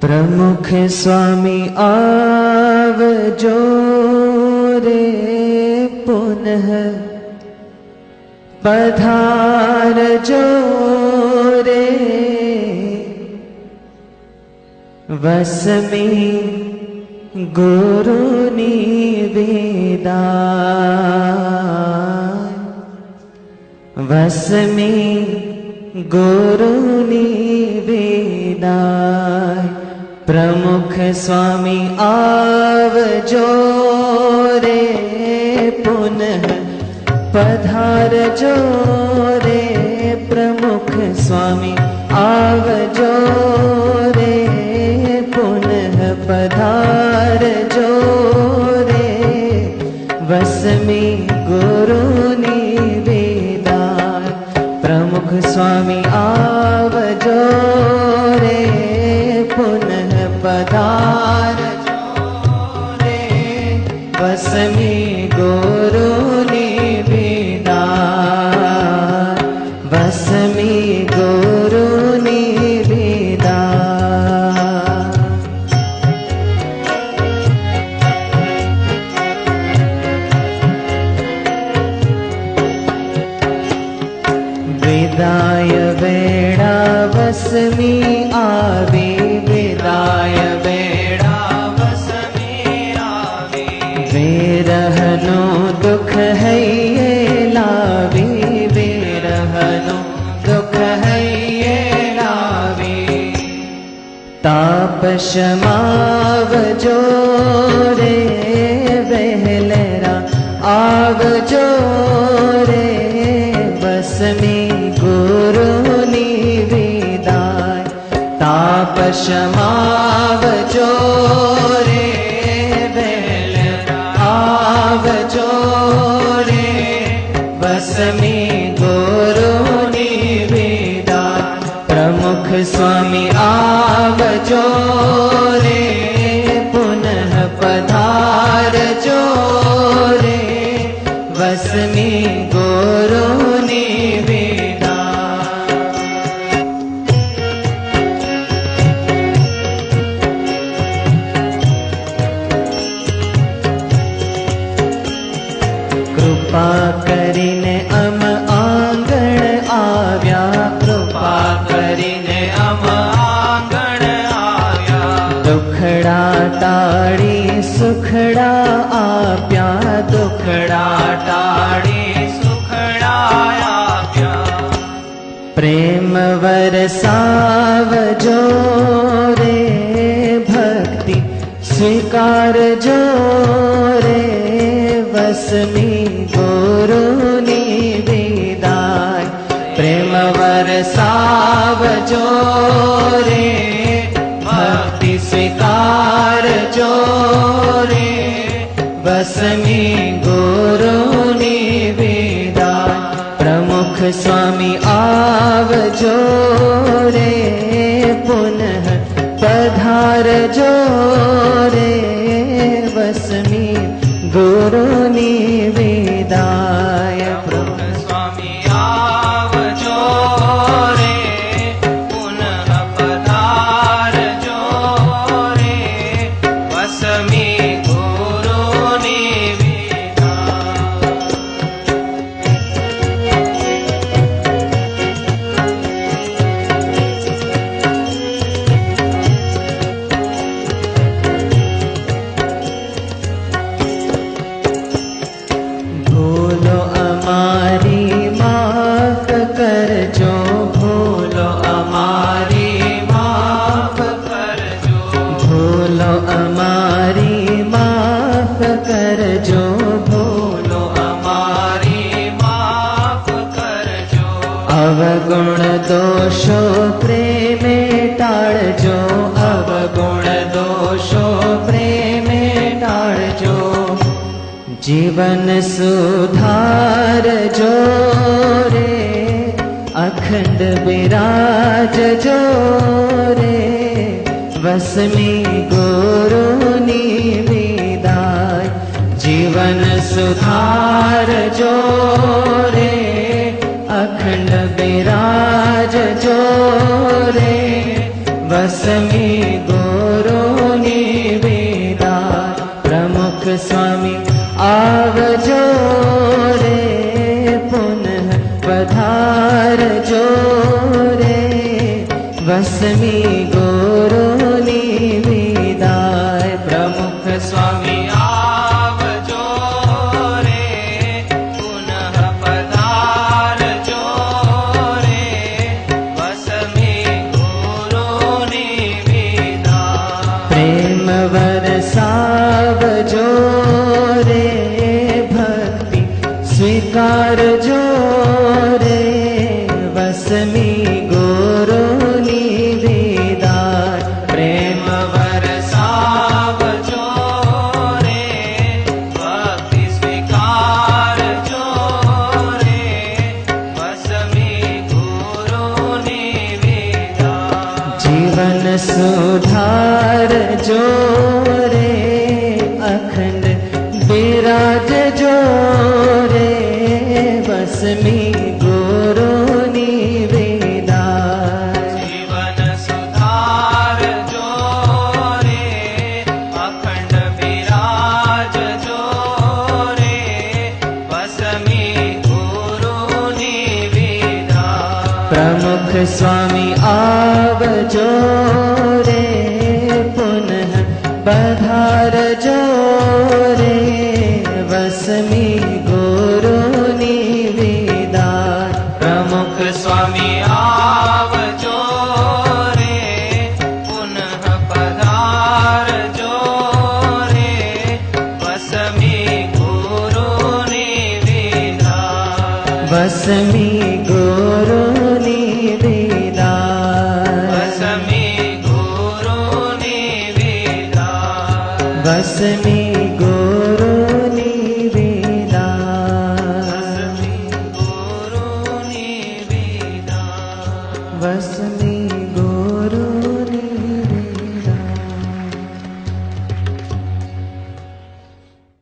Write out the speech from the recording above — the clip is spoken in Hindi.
प्रमुख स्वामी आवजो रे पुनः पधारजो रे वस में गुरु निवेदाय वस में गुरु निवेदाय प्रमुख स्वामी आवजो रे पुनः पधारजो रे प्रमुख स्वामी आवजो रे पुनः पधारजो रे वस में गुरु निवेदाय प्रमुख स्वामी आवजो रे पुनः पधारजो रे वस में गुरु निवेदाय वस में गुरु निवेदाय विदाय वेड़ा वस में आवे विदाय वेड़ा वस में आवे विरहनो दुख है ये लावे विरहनो दुख है ये लावे ताप शमावजो रे बहलरा आवजो रे बस में गुरु निवेदाय ताप शमावजो रे बहलरा आवजो रे बस में गुरु निवेदाय प्रमुख स्वामी आवजो रे पुनः पधारजो रे वस में गुरु निवेदाय कृपा करीने अम आंगण आव्या कृपा करीने अम आंगण आव्या दुखड़ा टाड़ी सुखड़ा आप्या दुखड़ा टाड़ी सुखड़ा आप्या प्रेम वरसावजो रे भक्ति स्वीकार जो रे वस में गुरु निवेदाय प्रेम वरसावजो रे भक्ति स्वीकार जो रे वस में गुरु निवेदाय प्रमुख स्वामी आवजो रे पुनः पधारजो रे वस में गुरु निवेदाय प्रमुख स्वामी आवजो रे पुनः पधारजो रे वस में गुरु निवेदाय भूलो अमारी माफ करजो भूलो अमारी माफ करजो भूलो अमारी माफ करजो भूलो अमारी माफ करजो अवगुण दोषो प्रेमे टाळजो अवगुण दोषो प्रेमे टाळजो जीवन सुधार जो रे अखंड विराज जो रे वस में गुरु निवेदाय जीवन सुधार जो रे अखंड विराज जो रे वस में गुरु વસમી ગુરુની વિદાય. પ્રમુખ સ્વામી આવજો રે, પુનઃ પધારજો રે, વસમી ગુરુની વિદાય. પ્રેમ વરસાવજો રે, ભક્તિ સ્વીકારજો રે, વસમી ગુરુની વિદાય. પ્રેમ વરસાવજો રે, ભક્તિ સ્વીકારજો રે, વસમી ગુરુની વિદાય. જીવન સુધારજો રે, અખંડ બિરાજજો રે, વસમી ગુરુની વિદાય. જીવન સુધારજો રે, અખંડ બિરાજજો રે, વસમી ગુરુની વિદાય. પ્રમુખ સ્વામી આવજો રે, પુનઃ પધારજો રે, વસમી ગુરુની વિદાય. પ્રમુખ સ્વામી આવજો રે, પુનઃ પધારજો રે, વસમી ગુરુની વિદાય. વસમી ગુરુની વિદાય. વસમી ગુરુની વિદાય. વસમી ગુરુ